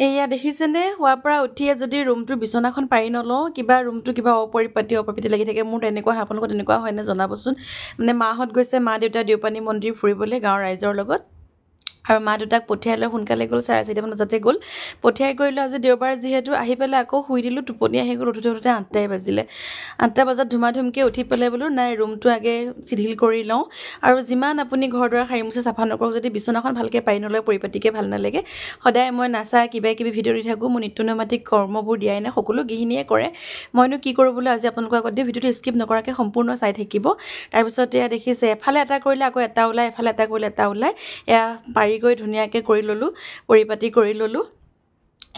এয়া দেখিছেনে হোৱাৰ পৰা উঠিয়ে যদি ৰুমটোৰ বিচনাখন পাৰি নলওঁ কিবা ৰুমটো কিবা অপৰিপাটি লাগি থাকে মোৰ তেনেকুৱা হয় আপোনালোকৰ তেনেকুৱা হয়নে জনাবচোন মানে মাহঁত গৈছে মা দেউতা দেওপানী মন্দিৰ ফুৰিবলৈ গাঁৱৰ ৰাইজৰ লগত আৰু মা দেউতাক পঠিয়াই লৈ সোনকালে গ'ল 4:30 বজাতে গ'ল পঠিয়াই কৰিলোঁ আজি দেওবাৰ যিহেতু আহি পেলাই আকৌ শুই দিলোঁ টোপনি আহি গ'ল উঠোতে 8টাই বাজিলে 8টা বজাত ধুমাধুমকৈ উঠি পেলাই বোলো নাই ৰুমটো আগে চিধিল কৰি লওঁ আৰু যিমান আপুনি ঘৰ দুৱাৰ সাৰি মুচি চাফা নকৰক যদি বিচনাখন ভালকৈ পাৰি নলয় পৰিপাটিকৈ ভাল নালাগে সদায় মই নাচা কিবা কিবি ভিডিঅ' দি থাকোঁ মোৰ নিত্য নৈমিত্তিক কৰ্মবোৰ দিয়াই নাই সকলো গৃহিণীয়ে কৰে মইনো কি কৰোঁ বোলো আজি আপোনালোকৰ আগত দি ভিডিঅ'টো স্কিপ নকৰাকৈ সম্পূৰ্ণ চাই থাকিব তাৰপিছত এয়া দেখিছে এফালে এটা কৰিলে আকৌ এটা ওলাই এফালে এটা কৰিলে এটা ওলাই এয়া পাৰি গৈ ধুনীয়াকৈ কৰি ল'লোঁ পৰিপাটি কৰি ল'লোঁ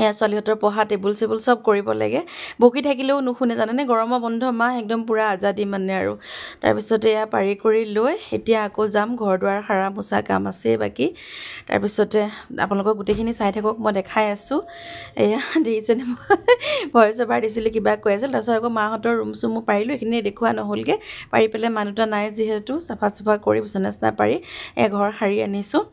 এয়া ছোৱালীহঁতৰ পঢ়া টেবুল চেবুল চব কৰিব লাগে বকি থাকিলেও নুশুনে জানেনে গৰমৰ বন্ধ মাহ একদম পূৰা আজাদী মানে আৰু তাৰপিছতে এয়া পাৰি কৰি লৈ এতিয়া আকৌ যাম ঘৰ দুৱাৰ সাৰা মোচা কাম আছে বাকী তাৰপিছতে আপোনালোকক গোটেইখিনি চাই থাকক মই দেখাই আছোঁ এয়া দেখিছেনে ভইচ অভাৰ দিছিলোঁ কিবা কৈ আছিল তাৰপিছত আকৌ মাহঁতৰ ৰুম চুমো পাৰিলোঁ এইখিনি দেখুওৱা নহ'লগৈ পাৰি পেলাই মানুহ দুটা নাই যিহেতু চাফা চুফা কৰি বিচনা চিচনা পাৰি ঘৰ সাৰি আনিছোঁ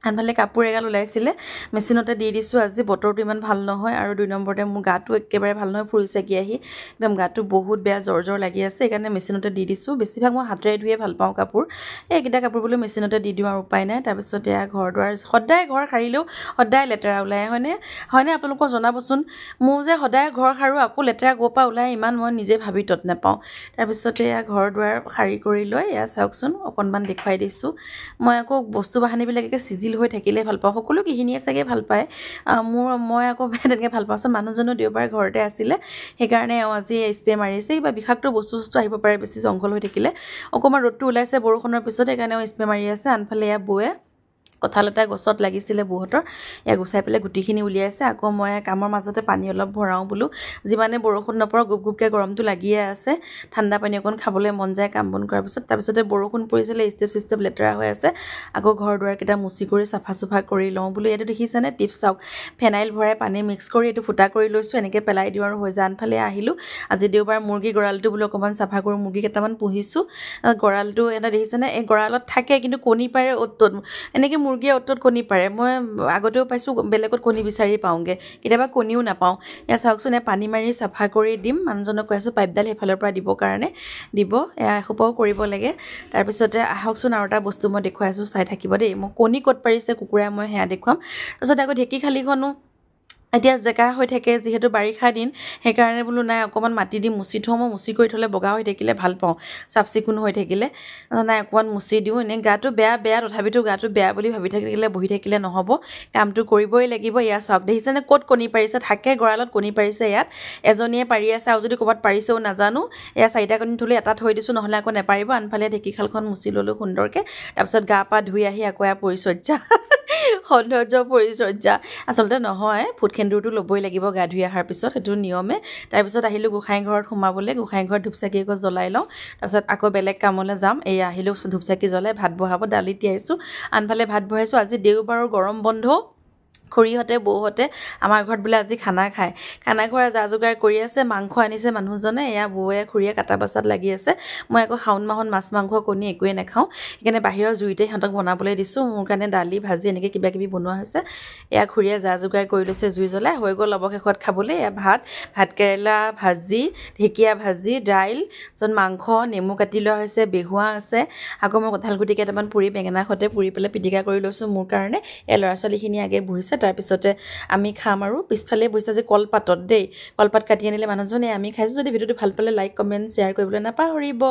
আনফালে কাপোৰ এগাল ওলাইছিলে মেচিনতে দি দিছোঁ আজি বতৰটো ইমান ভাল নহয় আৰু 2 নম্বৰতে মোৰ গাটো একেবাৰে ভাল নহয় ফুৰিছেগি আহি একদম গাটো বহুত বেয়া জ্বৰ লাগি আছে সেইকাৰণে মেচিনতে দি দিছোঁ বেছিভাগ মই হাতেৰে ধুয়ে ভাল পাওঁ কাপোৰ এইকেইটা কাপোৰ বোলো মেচিনতে দি দিওঁ আৰু উপায় নাই তাৰপিছত এয়া ঘৰ দুৱাৰ সদায় ঘৰ সাৰিলেও সদায় লেতেৰা ওলায় হয়নে আপোনালোকক জনাবচোন মোৰ যে সদায় ঘৰ সাৰোঁ আকৌ লেতেৰা ক'ৰ পৰা ওলায় ইমান মই নিজে ভাবি তত নাপাওঁ তাৰপিছতে এয়া ঘৰ দুৱাৰ সাৰি কৰি লৈ এয়া চাওকচোন অকণমান দেখুৱাই দিছোঁ মই আকৌ বস্তু বাহানিবিলাকে চিজিল হৈ থাকিলে ভাল পাওঁ সকলো গৃহিণীয়ে চাগে ভাল পায় মই আকৌ তেনেকৈ ভাল পাওঁ মানুহজনো দেওবাৰ ঘৰতে আছিলে সেইকাৰণে আজি স্প্ৰে মাৰিছে কিবা বিষাক্ত বস্তু আহিব পাৰে বেছি জংঘল হৈ থাকিলে অকণমান ৰ'দটো ওলাইছে বৰষুণৰ পিছত সেইকাৰণে স্প্ৰে মাৰি আছে আনফালে এয়া বৌয়ে কঁঠাল এটা গছত লাগিছিলে বৌহঁতৰ এয়া গুচাই পেলাই গুটিখিনি উলিয়াইছে আকৌ মই কামৰ মাজতে পানী অলপ ভৰাওঁ বোলো যিমানে বৰষুণ নপৰক গুপ গুপকৈ গৰমটো লাগিয়ে আছে ঠাণ্ডা পানী অকণ খাবলৈ মন যায় কাম বন কৰাৰ পিছত তাৰপিছতে বৰষুণ পৰিছিলে ষ্টেপ লেতেৰা হৈ আছে আকৌ ঘৰ দুৱাৰকেইটা মুচি কৰি চাফা চুফা কৰি লওঁ বোলো এইটো দেখিছেনে টিপছ চাওক ফেনাইল ভৰাই পানী মিক্স কৰি এইটো ফুটা কৰি লৈছোঁ এনেকৈ পেলাই দিওঁ আৰু হৈ যায় আনফালে আহিলোঁ আজি দেওবাৰ মুৰ্গী গঁৰালটো বোলো অকণমান চাফা কৰোঁ মুৰ্গী কেইটামান পুহিছোঁ গঁৰালটো এটা দেখিছেনে এই গঁৰালত থাকে কিন্তু কণী পাৰে অ'ত এনেকৈ মুৰ্গীয়ে অ'ত কণী পাৰে মই আগতেও পাইছোঁ বেলেগত কণী বিচাৰি পাওঁগৈ কেতিয়াবা কণীও নাপাওঁ এয়া চাওকচোন এয়া পানী মাৰি চাফা কৰি দিম মানুহজনক কৈ আছোঁ পাইপডাল সেইফালৰ পৰা দিবৰ কাৰণে দিব এয়া এসোপাও কৰিব লাগে তাৰপিছতে আহকচোন আৰু এটা বস্তু মই দেখুৱাই আছোঁ চাই থাকিব দেই মই কণী ক'ত পাৰিছে কুকুৰাই মই সেয়া দেখুৱাম তাৰপিছত আকৌ ঢেঁকীশালীখনো এতিয়া জেকা হৈ থাকে যিহেতু বাৰিষা দিন সেইকাৰণে বোলো নাই অকণমান মাটি দি মুচি থওঁ মই মুচি কৰি থ'লে বগা হৈ থাকিলে ভাল পাওঁ চাফ চিকুণ হৈ থাকিলে নাই অকণমান মুচি দিওঁ এনেই গাটো বেয়া তথাপিতো গাটো বেয়া বুলি ভাবি থাকিলে বহি থাকিলে নহ'ব কামটো কৰিবই লাগিব এয়া চাওক দেখিছেনে ক'ত কণী পাৰিছে থাকে গঁৰালত কণী পাৰিছে ইয়াত এজনীয়ে পাৰি আছে আৰু যদি ক'ৰবাত পাৰিছেও নাজানো এয়া 4টা কণী থ'লে এটা থৈ দিছোঁ নহ'লে আকৌ নেপাৰিব আনফালে ঢেঁকীশালখন মুচি ল'লোঁ সুন্দৰকৈ তাৰপিছত গা পা ধুই আহি আকৌ এয়া পৰিচৰ্যা সৌন্দৰ্য পৰিচৰ্যা আচলতে নহয় ফুট সেন্দুৰটো ল'বই লাগিব গা ধুই অহাৰ পিছত সেইটো নিয়মে তাৰপিছত আহিলোঁ গোসাঁই ঘৰত সোমাবলৈ গোসাঁই ঘৰত ধূপচাকি এগছ জ্বলাই লওঁ তাৰপিছত আকৌ বেলেগ কামলৈ যাম এই আহিলোঁ ধূপচাকি জ্বলাই ভাত বহাব দালি তিয়াইছোঁ আনফালে ভাত বহাইছোঁ আজি দেওবাৰৰ গৰম বন্ধ খুৰীহঁতে বৌহঁতে আমাৰ ঘৰত বোলে আজি খানা খায় খানা খোৱাৰ যা যোগাৰ কৰি আছে মাংস আনিছে মানুহজনে এয়া বৌয়ে খুৰীয়ে কাটা বাচাত লাগি আছে মই আকৌ শাওণ মাহত মাছ মাংস কণী একোৱে নাখাওঁ সেইকাৰণে বাহিৰৰ জুইতে সিহঁতক বনাবলৈ দিছোঁ মোৰ কাৰণে দালি ভাজি এনেকৈ কিবা কিবি বনোৱা হৈছে এয়া খুৰীয়ে যা যোগাৰ কৰি লৈছে জুই জ্বলাই হৈ গ'ল অৱশেষত খাবলৈ এয়া ভাত কেৰেলা ভাজি ঢেকীয়া ভাজি দাইল তাৰপিছত মাংস নেমু কাটি লোৱা হৈছে বেহুৱা আছে আকৌ মই কঁঠাল গুটি কেইটামান পুৰি বেঙেনাৰ সৈতে পুৰি পেলাই পিটিকা কৰি লৈছোঁ মোৰ কাৰণে এই ল'ৰা ছোৱালীখিনি আগে বহিছে তাৰপিছতে আমি খাম আৰু পিছফালে বহিছে যে কলপাতত দেই কলপাত কাটি আনিলে মানুহজনে আমি খাইছোঁ যদি ভিডিঅ'টো ভাল পালে লাইক কমেণ্ট শ্বেয়াৰ কৰিবলৈ নাপাহৰিব